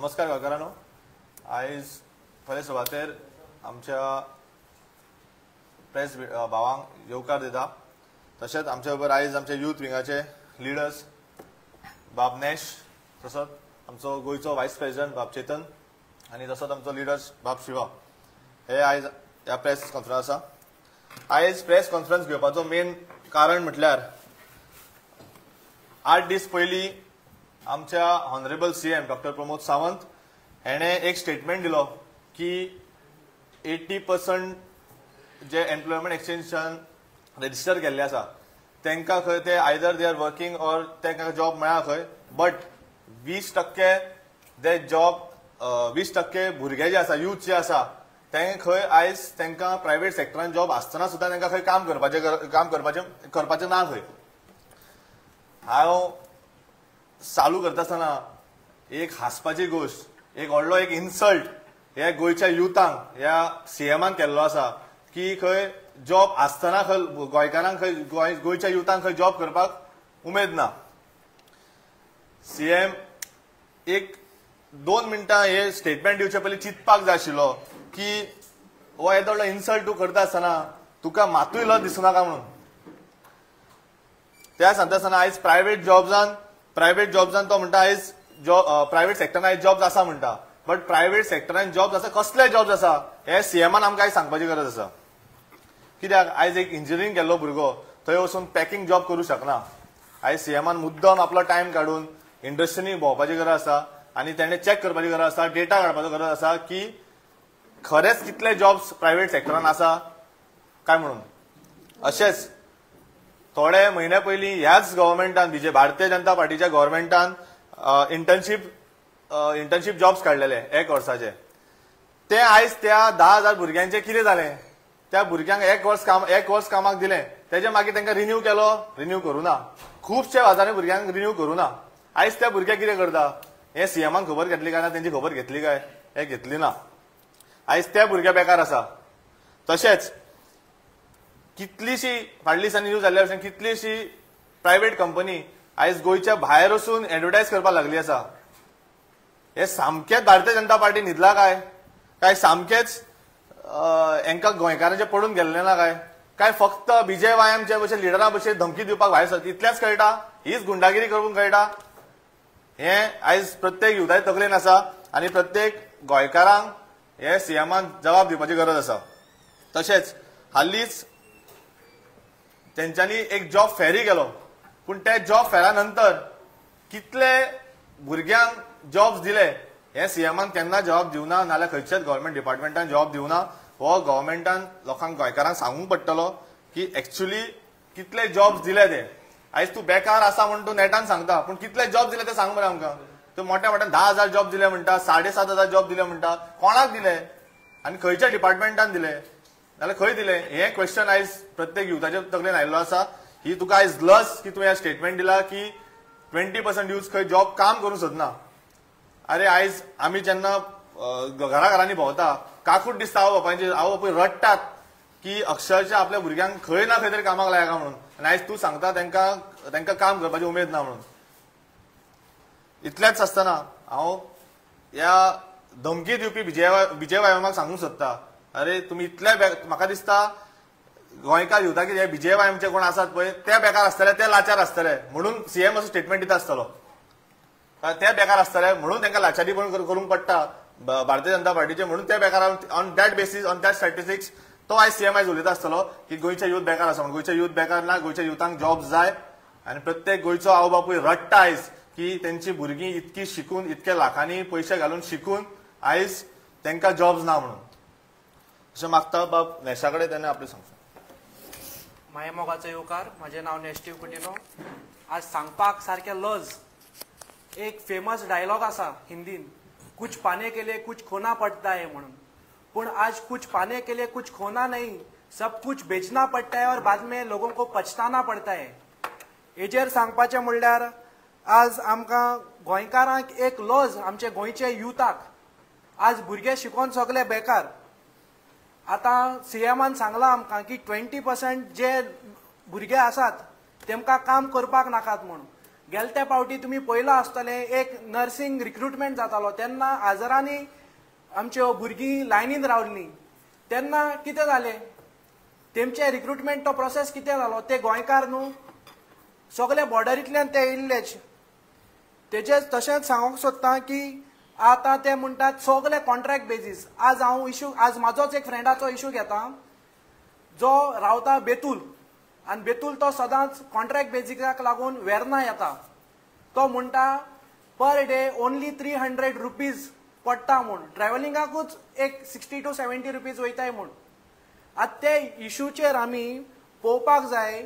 नमस्कार गोंयकारांनो, आयज पयले सुवातेर आमच्या प्रेस भावांक येवकार दिता. तशेंच आमच्या बरोबर आयज आमचे यूथ विंगाचे लिडर्स बाब नेश, तसोच आमचो गोंयचो वायस प्रेसिडेंट बाब चेतन आनी तसोच आमचो लिडर्स बाब शिवा हे आयज ह्या प्रेस कॉन्फरन्स आसा. आयज प्रेस कॉन्फरन्स घेवपाचो मेन कारण म्हटल्यार 8 दीस पयलीं आमच्या honourable CM doctor Pramod Sawant हेणे एक स्टेटमेंट दिलो की 80% जे एम्प्लॉयमेंट एक्सचेंजान रजिस्टर केल्ले आसा तांकां खंय ते either they are working or तांकां जॉब मेळा खंय, बट 20% जे जॉब 20% भुरगे जे आसा, यूथ जे आसा ते खंय आयज तांकां प्रायवेट सेक्टरान जॉब आसतना सुद्दां तांकां खंय काम करपाचें ना खंय. हांव चालू करता आसतना एक हांसपाची गोश्ट, एक व्हडलो एक इन्सल्ट ह्या गोंयच्या युथांक ह्या सीएमान केल्लो आसा की खंय जॉब आसतना खंय गोंयकारांक खंय गोंयच्या युथांक खंय जॉब करपाक उमेद ना. सीएम एक 2 मिनटां हे स्टेटमेंट दिवचे पयलीं चिंतपाक जाय आशिल्लो की हो येदो व्हडलो इन्सल्ट तूं करता आसतना तुका मातूय लज दिसनाका म्हणून. त्या सांगता आसतना आयज प्रायवेट जॉब्सान तो म्हणटा आयज प्रायवेट सेक्टरान आयज जॉब्स आसा म्हणटा, बट प्रायवेट सेक्टरान जॉब्स आसा कसले जॉब्स आसा हे सीएमान आमकां आयज सांगपाची गरज आसा. कित्याक आयज एक इंजिनियरींग केल्लो भुरगो थंय वचून पॅकिंग जॉब करूं शकना. आयज सीएमान मुद्दम आपलो टायम काडून इंडस्ट्रीनी भोंवपाची गरज आसा आनी तेणें चॅक करपाची गरज आसा, डेटा काडपाचो गरज आसा की खरेंच कितले जॉब्स प्रायवेट सेक्टरान आसा काय म्हणून. अशेंच थोडे म्हयने पयलीं ह्याच गव्हर्मेंटान भारतीय जनता पार्टीच्या गव्हर्मेंटान इंटर्नशीप जॉब्स काडलेले 1 वर्साचे. ते आयज त्या 10,000 भुरग्यांचे कितें जालें, त्या भुरग्यांक 1 वर्स कामाक दिलें, तेजे मागीर तांकां रिन्यू करूं ना. खुबशे हजारांनी भुरग्यांक रिन्यू करूं ना. आयज त्या भुरगे कितें करता हे सीएमान खबर घेतली काय ना, तेंची खबर घेतली काय, हे घेतली ना. आयज ते भुरगे बेकार आसा. तशेंच कितलीशी फाटल्या दिसांनी न्यूज जाल्ल्या भशेन कितलीशी प्रायवेट कंपनी आयज गोंयच्या भायर वचून एडवर्टायज करपाक लागली आसा. हे सामकेच भारतीय जनता पार्टी न्हिदला काय सामकेच हांकां गोंयकारांचे पडून गेल्ले ना काय फक्त बीजेवायएमचे भशेन लिडरा भशेन धमकी दिवपाक भायर सरता इतलेंच कळटा, हीच गुंडागिरी करून कळटा. हे आयज प्रत्येक युथाचे तकलेन आसा आनी प्रत्येक गोंयकारांक हे सीएमान जबाब दिवपाची गरज आसा. तशेंच हालींच तेंच्यांनी एक जॉब फेरी केलो, पूण त्या जॉब फेरा नंतर कितले भुरग्यांक जॉब्स दिले हे सीएमान केन्ना जबाब दिवना, नाल्यार खंयच्याच गव्हर्मेंट डिपार्टमेंटान जबाब दिवना. हो गव्हर्मेंटान लोकांक गोंयकारांक सांगूंक पडटलो की एक्चुअली कितले जॉब्स दिले ते. आयज तूं बेकार आसा म्हणून तूं नेटान सांगता, पूण कितले जॉब दिले ते सांग मरे आमकां. तूं मोठ्या 10,000 जॉब दिले म्हणटा, 7,500 जॉब दिले म्हणटा, कोणाक दिले आनी खंयच्या डिपार्टमेंटान दिले नाल्यार खंय दिले, हे क्वेश्चन आयज प्रत्येक युथाच्या तकलेन आयिल्लो आसा. ही तुका आयज लज की तुवें स्टेटमेंट दिला की 20% यूथ खंय जॉब काम करूं सोदना. अरे आयज आमी जेन्ना घरांनी भोंवता काकूट दिसता आवय बापूय रडटात की अक्षरशः आपल्या भुरग्यांक खंय ना खंय तरी कामाक लायका म्हणून, आनी आयज तूं सांगता तांकां काम करपाची उमेद ना म्हणून. इतलेंच आसतना हांव ह्या धमकी दिवपी बीजेवायएमाक सांगूंक सोदता, अरे तुमी इतले म्हाका दिसता गोंयकार युथाक हे बीजेवायएमचे कोण आसात पळय ते बेकार आसतले, ते लाचार आसतले म्हणून सीएम असो स्टेटमेंट दिता आसतलो. ते बेकार आसतले म्हणून तांकां लाचारी पण करूंक पडटा भारतीय जनता पार्टीचे, म्हणून ते बेकार on that basis on that statistics तो आयज सीएम आयज उलयता आसतलो की गोंयचे यूथ बेकार आसा म्हणून. गोंयचे यूथ बेकार ना, गोंयच्या युथांक जॉब्स जाय आनी प्रत्येक गोंयचो आवय बापूय रडटा आयज की तेंची भुरगीं इतकी शिकून इतके लाखांनी पयशे घालून शिकून आयज तांकां जॉब्स ना म्हणून. अशें मागता बाब नेशा कडेन तेणें आपलें सांगचें. माये मोगाचो येवकार, म्हजें नांव नेस्टीव कुटिनो. आज सांगपाक सारकें लज. एक फेमस डायलॉग आसा हिंदीन, कुछ पाने के लिए कुछ खोना पड़ता है म्हणून. पूण आज कुछ पाने के लिए कुछ खोना नहीं, सब कुछ बेचना पड़ता है और बाद में लोगों को पछताना पड़ता है. हेजेर सांगपाचें म्हणल्यार आज आमकां गोंयकारांक एक लज आमचे गोंयचे युथाक. आज भुरगे शिकोवन सगळे बेकार. आतां सीएमान सांगलां आमकां की 20% जे भुरगे आसात तेमकां काम करपाक नाकात म्हणून. गेल्या त्या पावटी तुम्ही पयलो आसतले एक नर्सिंग रिक्रुटमेंट जातालो तेन्ना हजारांनी आमच्यो भुरगीं लायनीन रावल्लीं तेन्ना कितें जालें तेमचे रिक्रुटमेंट तो प्रोसेस कितें जालो ते गोंयकार न्हू सगळे बॉर्डरींतल्यान ते येयल्लेच तेजेच तशेंच सांगूंक सोदतां की आतां ते म्हणटात सगळे कॉन्ट्रॅक्ट बेजीस आज म्हाजोच एक फ्रेंडाचो इशू घेता जो रावता बेतूल आनी बेतूल तो सदांच कॉन्ट्रॅक्ट बेजिकाक लागून वेर्ना येता तो म्हणटा पर डे ओन्ली 300 रुपीज पडटा म्हूण ट्रॅव्हलिंगाकूच एक 60 to 70 रुपीज वयताय म्हूण आतां ते इशूचेर आमी पळोवपाक जाय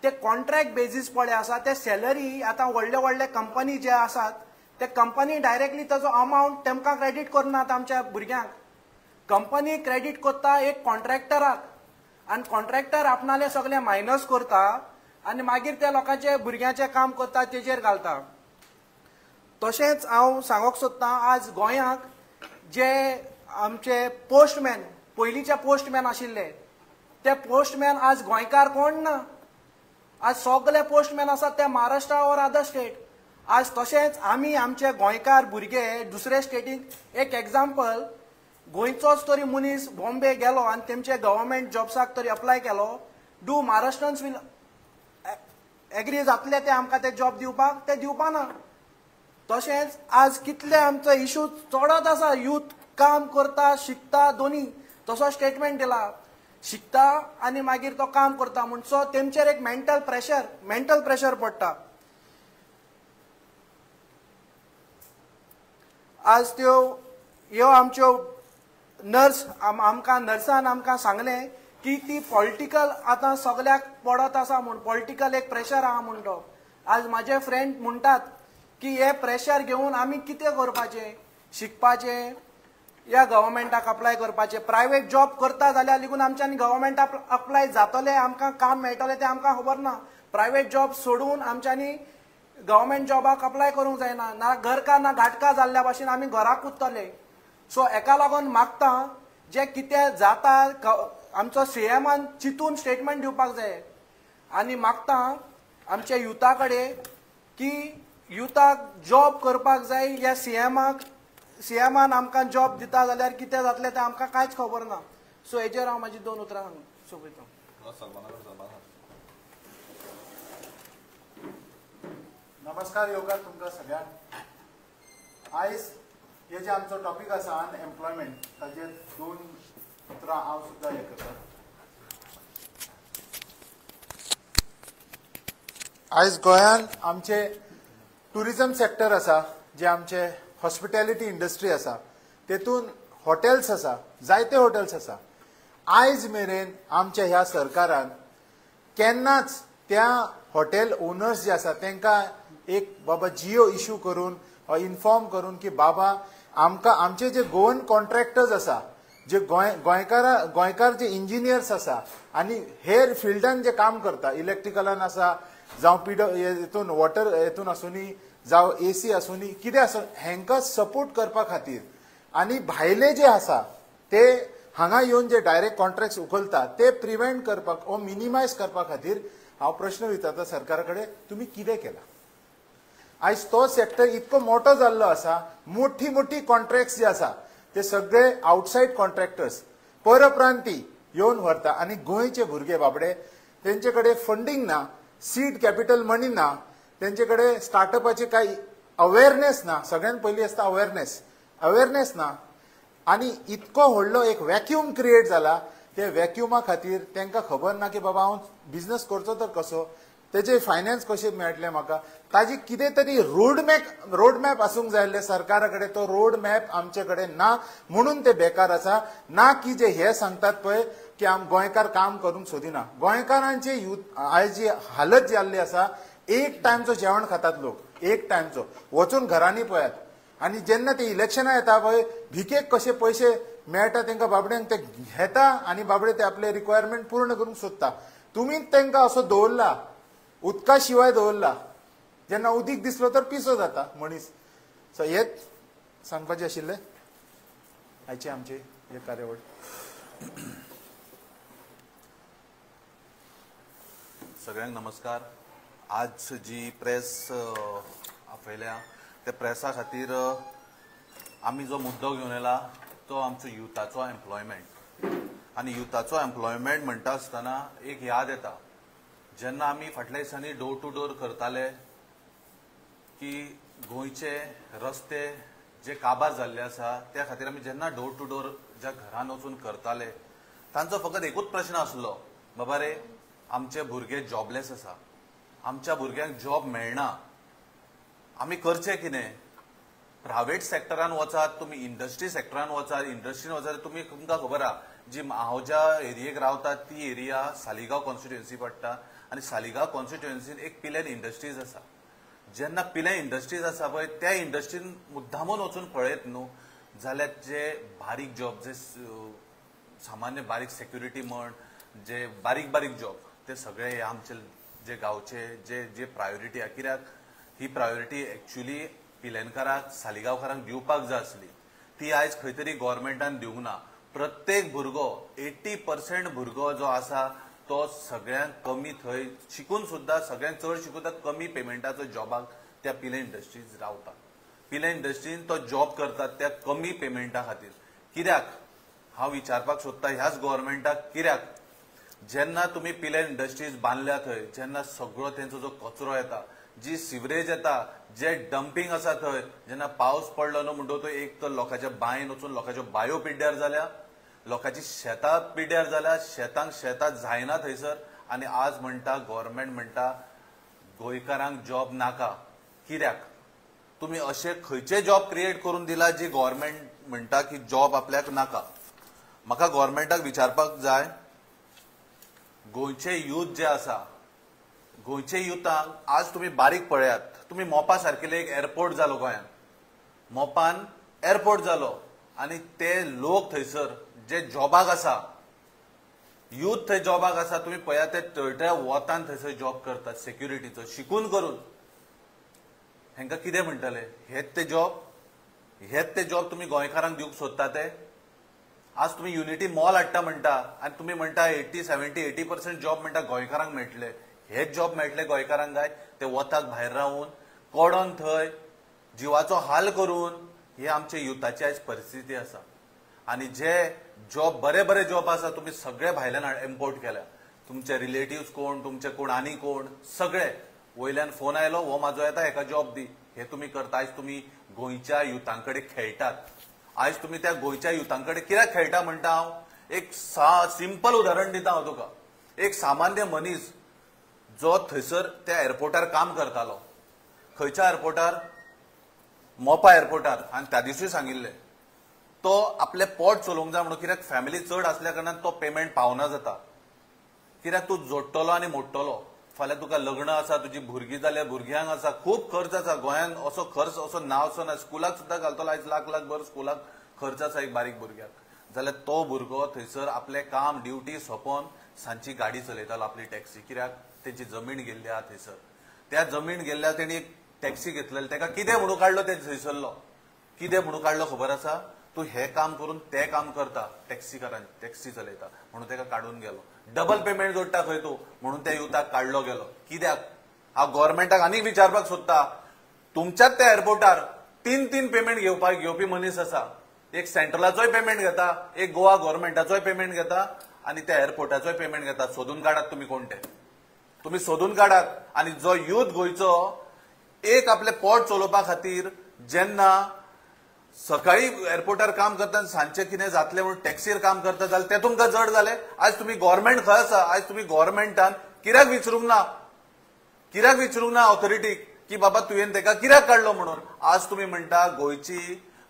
ते कॉन्ट्रॅक्ट बेजीस पळय आसा ते सॅलरी आतां व्हडले व्हडले कंपनी जे आसात ते कंपनी डायरेक्टली ताजो अमावंट तेमकां क्रेडीट करनात आमच्या भुरग्यांक कंपनी क्रेडीट करता एक कॉन्ट्रॅक्टराक आनी कॉन्ट्रॅक्टर आपणाले सगळे मायनस करता आनी मागीर त्या लोकांचे भुरग्यांचें काम करता तेजेर घालता तशेंच हांव सांगूंक सोदतां आज गोंयांक जे आमचे पोस्टमॅन पयलींचे पोस्टमॅन आशिल्ले ते पोस्टमॅन आज गोंयकार कोण ना आज सगळे पोस्टमॅन आसात ते महाराष्ट्रा और अदर स्टेट आज तशेंच आमी आमचे गोंयकार भुरगे दुसरे स्टेटीक एक एग्जाम्पल गोंयचोच तरी मनीस बॉम्बे गेलो आनी तेमचे गव्हर्मेंट जॉब्साक तरी अप्लाय केलो डू महाराष्ट्रन्स वील एग्री जातले ते आमकां ते जॉब दिवपाक ते दिवपाना तशेंच आज कितले आमचो इशू चडत आसा यूथ काम करता शिकता दोनी तसो स्टेटमेंट दिला शिकता आनी मागीर तो काम करता म्हूण सो तेमचेर एक मेंटल प्रेशर पडटा आज ह्यो आमच्यो नर्स आमकां नर्सान आमकां सांगलें की ती पॉलिटिकल आतां सगळ्याक पडत आसा म्हूण पॉलिटिकल एक प्रेशर आहा म्हूण तो आज म्हाजे फ्रेंड म्हणटात की हे प्रेशर घेवन आमी कितें करपाचें शिकपाचें या गव्हर्मेंटाक अप्लाय करपाचें प्रायवेट जॉब करता जाल्यार लेगून आमच्यांनी गव्हर्मेंटाक अप्लाय जातले आमकां काम मेळटलें तें आमकां खबर ना प्रायवेट जॉब सोडून आमच्यांनी गव्हर्मेंट जॉबाक अप्लाय करूंक जायना ना घरका ना घाटका जाल्ल्या भाशेन आमी घराक उरतले सो हेका लागून मागता जे कितें जाता आमचो सीएमान चिंतून स्टेटमेंट दिवपाक जाय आनी मागता आमच्या युथा कडेन की युथाक जॉब करपाक जाय ह्या सीएमान आमकां जॉब दिता जाल्यार कितें जातलें तें आमकां कांयच खबर ना सो हेजेर हांव म्हाजी 2 उतरां सोंपयता नमस्कार योगा तुमकां सगळ्यांक आयज हे जे आमचो टॉपीक आसा अनएम्प्लॉयमेंट ताजेर 2 उतरां हांव सुद्दां हे करतां आयज गोंयान आमचे टुरिजम सेक्टर आसा जे आमचे हॉस्पिटॅलिटी इंडस्ट्री आसा तेतून हॉटेल्स आसा जायते हॉटेल्स आसा आयज मेरेन आमच्या ह्या सरकारान केन्नाच त्या हॉटेल ओनर्स जे आसा तांकां एक बाबा जिओ इश्यू करून इन्फॉर्म करून की बाबा आमकां आमचे जे गोवन कॉन्ट्रॅक्टर्स आसा जे गोंयकार जे इंजिनियर्स आसा आनी हेर फिल्डान जे काम करता इलेक्ट्रिकलान आसा जावं हेतून वॉटर हेतून आसूनी जावं एसी आसूनी कितें आसूं हेंकां सपोर्ट करपा खातीर आनी भायले जे आसा ते हांगा येवन जे डायरेक्ट कॉन्ट्रॅक्ट्स उखलता ते प्रिव्हेंट करपाक ओ मिनिमायज करपा खातीर हांव प्रश्न विचारता सरकारा कडेन तुमी कितें केलां आयज तो सेक्टर इतको मोठो जाल्लो आसा मोठी कॉन्ट्रॅक्ट्स जे आसा ते सगळे आउटसायड कॉन्ट्रॅक्टर्स परप्रांती येवन व्हरता आनी गोंयचे भुरगे बाबडे तेंचे कडेन फंडींग ना सीड कॅपिटल मनी ना तेंचे कडेन स्टार्टअपाचे कांय अवेरनेस ना सगळ्यान पयलीं आसता अवेरनेस ना आनी इतको व्हडलो एक वॅक्यूम क्रिएट जाला ते वॅक्युमा खातीर तांकां खबर ना की बाबा हांव बिझनस करचो तर कसो तेजे फायनान्स कशें मेळटलें म्हाका ताजी कितें तरी रोड मॅप आसूंक जाय आसलें सरकारा कडेन तो रोड मॅप आमचे कडेन ना म्हणून ते बेकार आसा ना की जे हे सांगतात पळय की गोंयकार काम करूंक सोदिना गोंयकारांचे आयज जी हालत जाल्ली आसा एक टायमचो जेवण खातात लोक एक टायमचो वचून घरांनी पळयात आनी जेन्ना ते इलेक्शनां येता पळय भिकेक कशे पयशे मेळटा तांकां बाबड्यांक ते घेता आनी बाबडे ते आपले रिक्वायरमेंट पूर्ण करूंक सोदता तुमीच तांकां असो दवरला उदका शिवाय दवरला जेन्ना उदीक दिसलो तर पिसो जाता मनीस सो हेच सांगपाचें आशिल्लें आयची आमची ही कार्यावळ सगळ्यांक नमस्कार आज जी प्रेस आपयल्या त्या प्रेसा खातीर आमी जो मुद्दो घेवन येला तो आमचो युथाचो एम्प्लॉयमेंट. आनी युथाचो एम्प्लॉयमेंट म्हणटा आसतना एक याद येता जेन्ना आमी फाटल्या दिसांनी डोर टू डोर करताले की गोंयचे रस्ते जे काबार जाल्ले आसा त्या खातीर आमी जेन्ना डोर टू डोर ज्या घरान वचून करताले तांचो फकत एकूच प्रश्न आसलो, बाबा रे आमचे भुरगे जॉबलेस आसा, आमच्या भुरग्यांक जॉब मेळना, आमी करचें कितें. प्रायव्हेट सेक्टरान वचात, तुमी इंडस्ट्री सेक्टरान वचात, इंडस्ट्रीन वचात, तुमकां खबर आहा जी हांव ज्या एरियेक रावता ती एरिया सालिगांव कॉन्स्टिट्युएन्सी पडटा आनी सालिगांव कॉन्स्टिट्युएन्सीन एक पिलेन इंडस्ट्रीज आसा. जेन्ना पिलेन इंडस्ट्रीज आसा पळय त्या इंडस्ट्रीन मुद्दामून वचून पळयत न्हू जाल्यार जे बारीक जॉब, जे सामान्य बारीक सेक्युरिटी म्हण, जे बारीक बारीक जॉब ते सगळे हे आमचे जे गांवचे जे प्रायोरिटी आहा. कित्याक ही प्रायोरिटी एक्चुअली पिलेनकारांक सालिगांवकारांक दिवपाक जाय आसली, ती आयज खंय तरी गव्हर्मेंटान दिवंक ना. प्रत्येक भुरगो 80% भुरगो जो आसा तो सगळ्यांत कमी थंय शिकून सुद्धा सगळ्यांत चड शिकून कमी पेमेंटाचो जॉबाक त्या पिले इंडस्ट्रीज रावता. पिले इंडस्ट्रीन तो जॉब करतात त्या कमी पेमेंटा खातीर. कित्याक हांव विचारपाक सोदता ह्याच गव्हर्मेंटाक, कित्याक जेन्ना तुमी पिले इंडस्ट्रीज बांदल्या थंय, जेन्ना सगळो तेंचो जो कचरो येता, जी सिवरेज येता, जे डंपिंग आसा थंय, जेन्ना पावस पडलो न्हू म्हणटकूच एक तर लोकांच्या बांयन वचून लोकांच्यो बांयो पिड्ड्यार जाल्या, लोकांची शेतां पिड्ड्यार जाल्या, शेतांक शेतां जायना थंयसर. आनी आज म्हणटा गव्हर्मेंट म्हणटा गोंयकारांक जॉब नाका. कित्याक तुमी अशे खंयचे जॉब क्रिएट करून दिला जी गव्हर्मेंट म्हणटा की जॉब आपल्याक नाका. म्हाका गव्हर्मेंटाक विचारपाक जाय, गोंयचे यूथ जे आसा, गोंयचे युथांक आज तुम्ही बारीक पळयात, तुम्ही मोपा सारकेले एक एअरपोर्ट जालो गोंयान, मोपान एअरपोर्ट जालो आनी ते लोक थंयसर जे जॉबाक आसा, यूथ थंय जॉबाक आसा, तुम्ही पळयात ते तळट्या वतान थंयसर जॉब करतात सेक्युरिटीचो शिकून करून. हेंकां कितें म्हणटले, हेच ते जॉब तुम्ही गोंयकारांक दिवंक सोदता ते. आज तुम्ही युनिटी मॉल हाडटा म्हणटा आनी तुम्ही म्हणटा 80% जॉब म्हणटा गोंयकारांक मेळटले. हेच जॉब मेळटले गोंयकारांक काय? ते वताक भायर रावून कोडोन थंय जिवाचो हाल करून, ही आमचे युथाची आयज परिस्थिती आसा. आनी जे जॉब बरे जॉब आसा तुम्ही सगळे भायल्यान इम्पोर्ट केल्या. तुमचे रिलेटिव्स कोण, तुमचे कोण आनी कोण, सगळे वयल्यान फोन आयलो, हो म्हाजो येता हेका जॉब दी, हे तुम्ही करता. आयज तुम्ही गोंयच्या युथांकडे खेळटात. आयज तुम्ही त्या गोंयच्या युथांकडे कित्याक खेळटा म्हणटा हांव एक सिंपल उदाहरण दिता हांव तुका. एक सामान्य मनीस जो थंयसर त्या एअरपोर्टार काम करतालो, खंयच्या एअरपोर्टार, मोपा एअरपोर्टार, आनी त्या दिसूय सांगिल्ले तो आपले पोट चलोवंक जाय म्हणून. कित्याक फॅमिली चड असल्या कारणान तो पेमेंट पावना जाता. कित्याक तूं जोडटलो आनी मोडटलो, फाल्यां तुका लग्न आसा, तुजी भुरगीं जाल्यार भुरग्यांक आसा, खूब खर्च आसा गोंयान. असो खर्च असो नांवचो ना. स्कुलाक सुद्दां घालतलो आयज लाख भर स्कुलाक खर्च आसा एक बारीक भुरग्याक. जाल्यार तो भुरगो थंयसर आपले काम ड्युटी सोंपोवन सांजची गाडी चलयतालो, आपली टॅक्सी. कित्याक तेची जमीन गेल्ली आहा थंयसर. त्या जमीन गेल्ल्या तेणी एक टॅक्सी घेतलेली. तेका कितें म्हणून काडलो ते थंयसरलो, कितें म्हणून काडलो खबर आसा? तू हे काम करून ते काम करता, टॅक्सी चलयता म्हणून तेका काडून गेलो. डबल पेमेंट जोडटा खंय तू म्हणून त्या युथाक काडलो गेलो. कित्याक? हांव गव्हर्मेंटाक आनीक विचारपाक सोदता, तुमच्याच त्या एअरपोर्टार 3 पेमेंट घेवपी मनीस आसा. एक सेंट्रलाचोय पेमेंट घेता, एक गोवा गव्हर्मेंटाचोय पेमेंट घेता आनी त्या एअरपोर्टाचोय पेमेंट घेता. सोदून काडात तुम्ही कोण ते, तुम्ही सोदून काडात. आनी जो यूथ गोंयचो एक आपले पोट चलोवपा खातीर जेन्ना सकाळी एअरपोर्टार काम करता आनी सांजचे कितें जातले म्हणून टॅक्सीर काम करता जाल्यार ते तुमकां जड जाले. आयज तुम्ही गव्हर्मेंट खंय आसा? आयज तुम्ही गव्हर्मेंटान कित्याक विचारूंक ना ऑथॉरिटीक की बाबा तुवें तेका कित्याक काडलो म्हणून. आज तुम्ही म्हणटा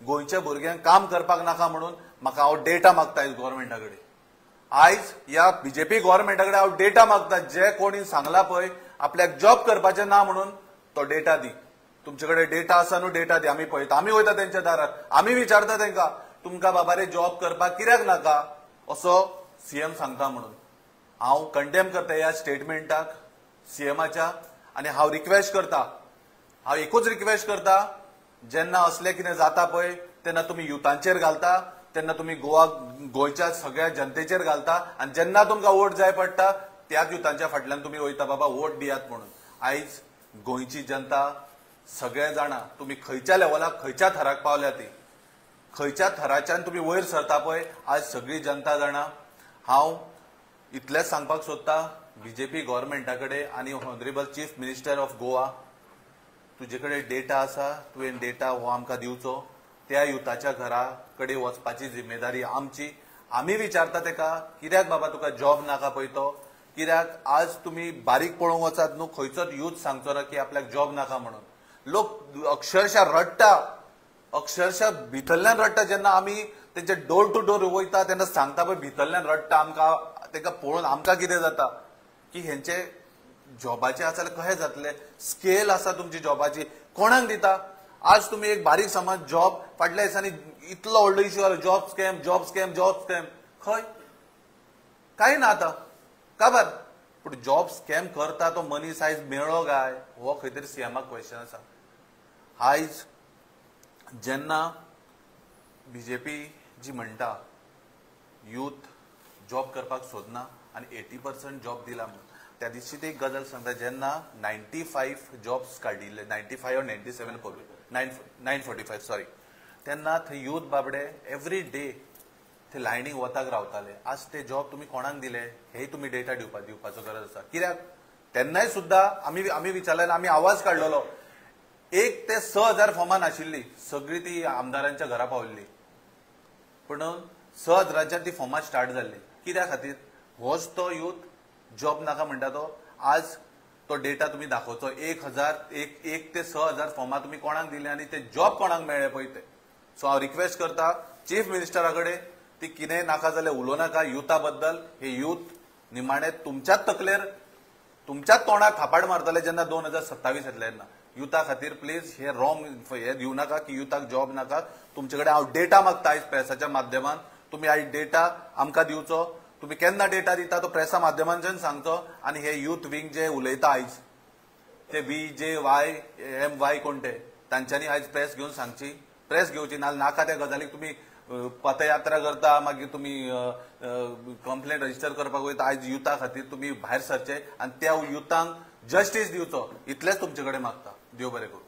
गोंयच्या भुरग्यांक काम करपाक नाका म्हणून. म्हाका हांव डेटा मागता आयज गव्हर्मेंटा कडेन. आयज या बीजेपी गव्हर्मेंटा कडेन हांव डेटा मागता. जे कोणी सांगला पळय आपल्याक जॉब करपाचे ना म्हणून, तो डेटा दी. तुमचे कडेन डेटा आसा न्हू, डेटा दी. आमी पळयता, आमी वयता तेंच्या दारार, आमी विचारता तेंकां तुमकां बाबा रे जॉब करपाक कित्याक नाका असो सीएम सांगता म्हणून. हांव कंडेम करता ह्या स्टेटमेंटाक सीएमाच्या. आनी हांव एकूच रिक्वेस्ट करता, जेन्ना असले कितें जाता पळय तेन्ना तुम्ही युथांचेर घालता, तेन्ना तुम्ही गोंयच्या सगळ्या जनतेचेर घालता. आनी जेन्ना तुमकां वोट जाय पडटा त्याच युथांच्या फाटल्यान तुम्ही वयता बाबा वोट दियात म्हणून. आयज गोंयची जनता सगळे जाणा तुम्ही खंयच्या लेवलाक खंयच्या थराक पावल्या ती खंयच्या थराच्यान तुम्ही वयर सरता पळय आज सगळी जनता जाणा हांव इतलेंच सांगपाक सोदता बीजेपी गव्हर्मेंटा कडेन आनी honourable chief minister of Goa तुजे कडेन डेटा आसा तुवें डेटा हो आमकां दिवचो त्या युथाच्या घरा कडेन वचपाची जिम्मेदारी आमची आमी विचारता तेका कित्याक बाबा तुका जॉब नाका पळय तो कित्याक आज तुमी बारीक पळोवंक वचात न्हू खंयचोच यूथ सांगचो ना की आपल्याक जॉब नाका म्हणून लोक अक्षरशः रडटा अक्षरशः भितरल्यान रडटा जेन्ना आमी तेंचे डोर टू डोर वयता तेन्ना सांगता पळय भितरल्यान रडटा आमकां तेका पळोवन आमकां कितें जाता की हेंचे जॉबाचे आसा जाल्यार कशें जातले स्केल आसा तुमची जॉबाची कोणाक दिता आज तुम्ही एक बारीक समज जॉब फाटल्या दिसांनी इतलो व्हडलो इश्यू आलो जॉब स्कॅम खंय काय ना आता काबार पूण जॉब स्कॅम करता तो मनीस आयज मेळ्ळो काय हो खंय तरी सीएमाक क्वेश्चन आसा आयज जेन्ना बीजेपी जी म्हणटा यूथ जॉब करपाक सोदना आनी 80% जॉब दिला म्हणून त्या दिवशी ते एक गजाल सांगता जेन्ना 95 जॉब्स काडिल्ले 95 or 97 पळय 945 सॉरी तेन्ना थंय यूथ बाबडे एवरी डे ते लायनीक वताक रावताले आज ते जॉब तुम्ही कोणाक दिले हे तुम्ही डेटा दिवपाचो गरज आसा कित्याक तेन्नाय सुद्धा आमी विचारलें आमी आवाज काडलेलो 1 ते 6,000 फॉर्मां नाशिल्ली सगळी ती आमदारांच्या घरा पावल्ली पूण 6,000च्यान ती फॉर्मां स्टार्ट जाल्ली कित्या खातीर होच तो यूथ जॉब नाका म्हणटा तो आज तो डेटा तुम्ही दाखोवचो 1 ते 6,000 फॉर्मां तुम्ही कोणाक दिले आनी ते जॉब कोणाक मेळ्ळे पळय ते सो हांव रिक्वेस्ट करता चीफ मिनिस्टरा कडेन ती कितेंय नाका जाल्यार उलोव नाका युथा बद्दल हे यूथ निमाणे तुमच्याच तकलेर तुमच्याच तोंडाक थापाड मारतले जेन्ना 2027 येतले तेन्ना युथा खातीर प्लीज हे रॉंग हे दिवं नाका की युथाक जॉब नाका तुमचे कडेन हांव डेटा मागता आयज प्रेसाच्या माध्यमान तुम्ही आयज डेटा आमकां दिवचो तुम्ही केन्ना डेटा दिता तो प्रेसा माध्यमांच्यान सांगचो आनी हे यूथ विंग जे उलयता आयज ते VJYMY कोण ते तांच्यांनी आयज प्रेस घेवन सांगची प्रेस घेवची नाका त्या गजालीक तुम्ही पथयात्रा करता मागीर तुम्ही कंप्लेंट रजिस्टर करपाक वयता आयज युथा खातीर तुम्ही भायर सरचे आनी त्या युथांक जस्टीस दिवचो इतलेंच तुमचे कडेन मागता देव बरें करूं